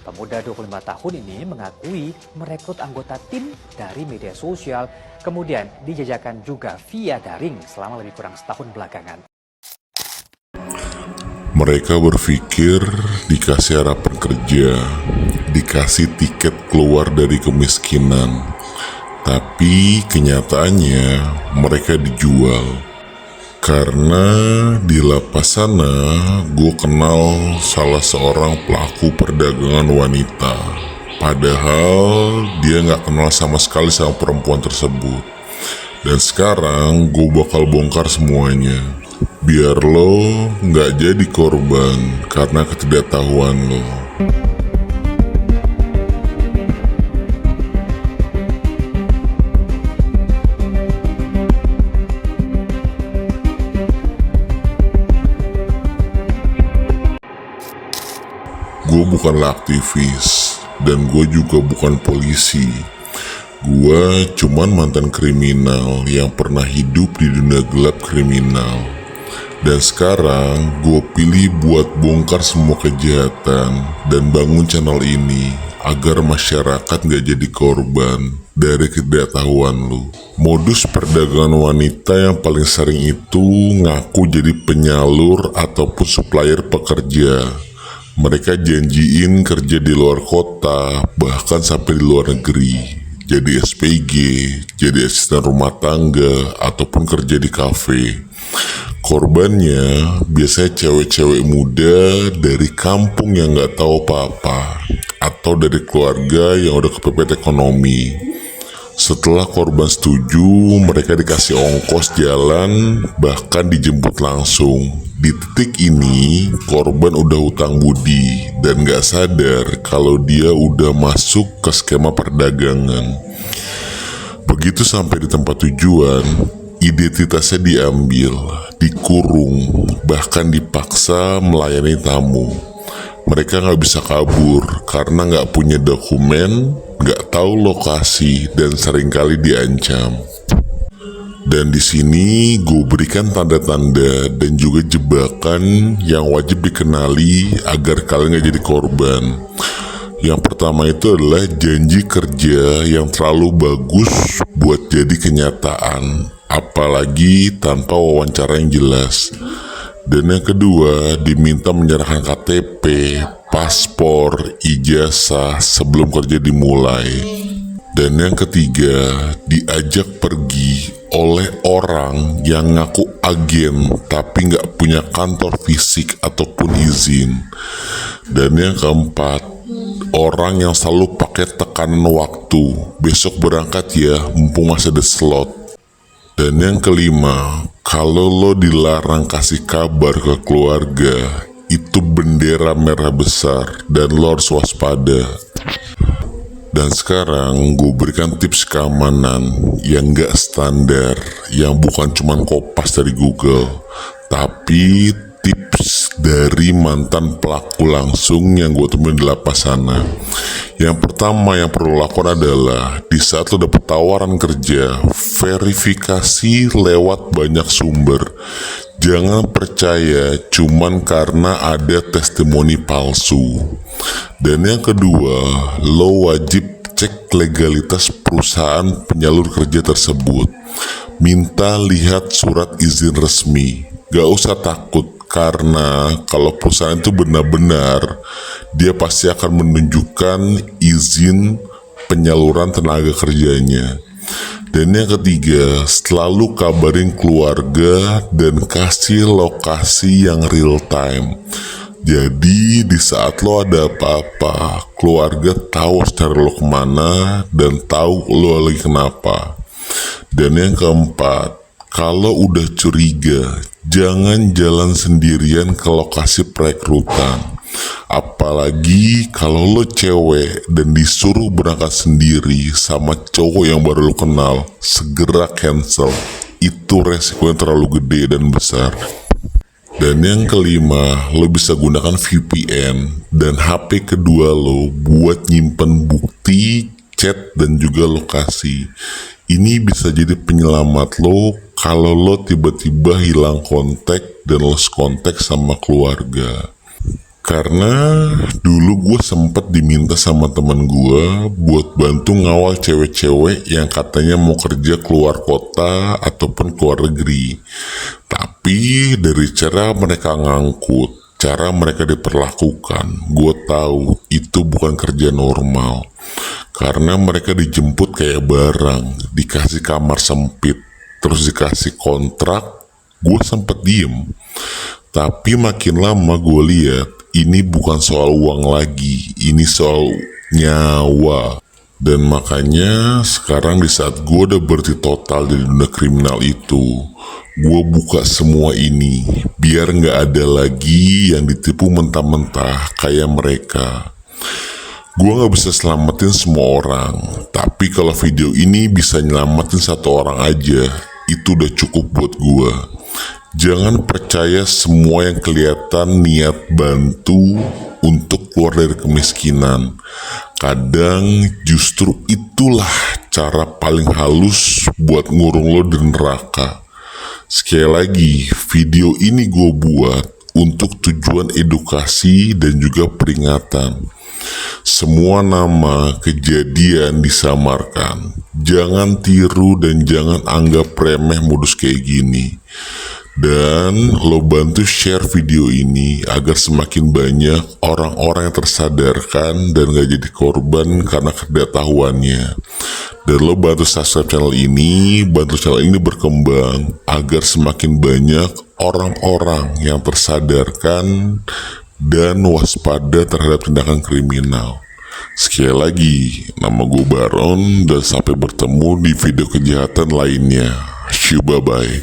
Pemuda 25 tahun ini mengakui merekrut anggota tim dari media sosial, kemudian dijajakan juga via daring selama lebih kurang setahun belakangan. Mereka berpikir dikasih harapan kerja, dikasih tiket keluar dari kemiskinan. Tapi kenyataannya mereka dijual. Karena di lapas sana gue kenal salah seorang pelaku perdagangan wanita. Padahal dia gak kenal sama sekali sama perempuan tersebut. Dan sekarang gue bakal bongkar semuanya, biar lo gak jadi korban karena ketidaktahuan lo. Gue bukanlah aktivis, dan gue juga bukan polisi. Gue cuman mantan kriminal yang pernah hidup di dunia gelap kriminal. Dan sekarang gue pilih buat bongkar semua kejahatan dan bangun channel ini agar masyarakat gak jadi korban dari ketidaktahuan lu. Modus perdagangan wanita yang paling sering itu ngaku jadi penyalur ataupun supplier pekerja. Mereka janjiin kerja di luar kota, bahkan sampai di luar negeri. Jadi SPG, jadi asisten rumah tangga, ataupun kerja di kafe. Korbannya biasanya cewek-cewek muda dari kampung yang gak tahu apa-apa, atau dari keluarga yang udah kepepet ekonomi. Setelah korban setuju, mereka dikasih ongkos jalan, bahkan dijemput langsung. Di titik ini, korban udah hutang budi dan gak sadar kalau dia udah masuk ke skema perdagangan. Begitu sampai di tempat tujuan, identitasnya diambil, dikurung, bahkan dipaksa melayani tamu. Mereka gak bisa kabur karena gak punya dokumen, gak tahu lokasi, dan seringkali diancam. Dan di sini gue berikan tanda-tanda dan juga jebakan yang wajib dikenali agar kalian gak jadi korban. Yang pertama itu adalah janji kerja yang terlalu bagus buat jadi kenyataan, apalagi tanpa wawancara yang jelas. Dan yang kedua, diminta menyerahkan KTP, paspor, ijazah sebelum kerja dimulai. Dan yang ketiga, diajak pergi oleh orang yang ngaku agen tapi nggak punya kantor fisik ataupun izin. Dan yang keempat, orang yang selalu pakai tekanan waktu, besok berangkat ya, mumpung masih ada slot. Dan yang kelima, kalau lo dilarang kasih kabar ke keluarga, itu bendera merah besar dan lo harus waspada. Dan sekarang gue berikan tips keamanan yang gak standar, yang bukan cuman kopas dari Google, tapi tips dari mantan pelaku langsung yang gue temuin di lapas sana. Yang pertama yang perlu lakukan adalah di saat lo dapet tawaran kerja, verifikasi lewat banyak sumber. Jangan percaya cuman karena ada testimoni palsu. Dan yang kedua, lo wajib cek legalitas perusahaan penyalur kerja tersebut. Minta lihat surat izin resmi. Gak usah takut, karena kalau perusahaan itu benar-benar, dia pasti akan menunjukkan izin penyaluran tenaga kerjanya. Dan yang ketiga, selalu kabarin keluarga dan kasih lokasi yang real time. Jadi di saat lo ada apa-apa, keluarga tahu secara lo kemana dan tahu lo lagi kenapa. Dan yang keempat, kalau udah curiga, jangan jalan sendirian ke lokasi perekrutan. Apalagi kalau lo cewek dan disuruh berangkat sendiri sama cowok yang baru lo kenal, segera cancel. Itu resikonya terlalu gede dan besar. Dan yang kelima, lo bisa gunakan VPN dan HP kedua lo buat nyimpen bukti, chat, dan juga lokasi. Ini bisa jadi penyelamat lo kalau lo tiba-tiba hilang kontak dan lost kontak sama keluarga. Karena dulu gue sempet diminta sama temen gue buat bantu ngawal cewek-cewek yang katanya mau kerja keluar kota ataupun keluar negeri. Tapi dari cara mereka ngangkut, cara mereka diperlakukan, gue tahu itu bukan kerja normal. Karena mereka dijemput kayak barang, dikasih kamar sempit, terus dikasih kontrak, gue sempet diem. Tapi makin lama gue lihat, ini bukan soal uang lagi, ini soal nyawa. Dan makanya sekarang di saat gue udah berhenti total di dunia kriminal itu, gue buka semua ini, biar gak ada lagi yang ditipu mentah-mentah kayak mereka. Gue gak bisa selamatin semua orang, tapi kalau video ini bisa nyelamatin satu orang aja, itu udah cukup buat gue. Jangan percaya semua yang kelihatan niat bantu untuk keluar dari kemiskinan. Kadang justru itulah cara paling halus buat ngurung lo di neraka. Sekali lagi, video ini gue buat untuk tujuan edukasi dan juga peringatan. Semua nama kejadian disamarkan. Jangan tiru dan jangan anggap remeh modus kayak gini. Dan lo bantu share video ini agar semakin banyak orang-orang yang tersadarkan dan gak jadi korban karena ketidaktahuannya. Dan lo bantu subscribe channel ini, bantu channel ini berkembang agar semakin banyak orang-orang yang tersadarkan dan waspada terhadap tindakan kriminal. Sekali lagi, nama gue Baron dan sampai bertemu di video kejahatan lainnya. Bye bye.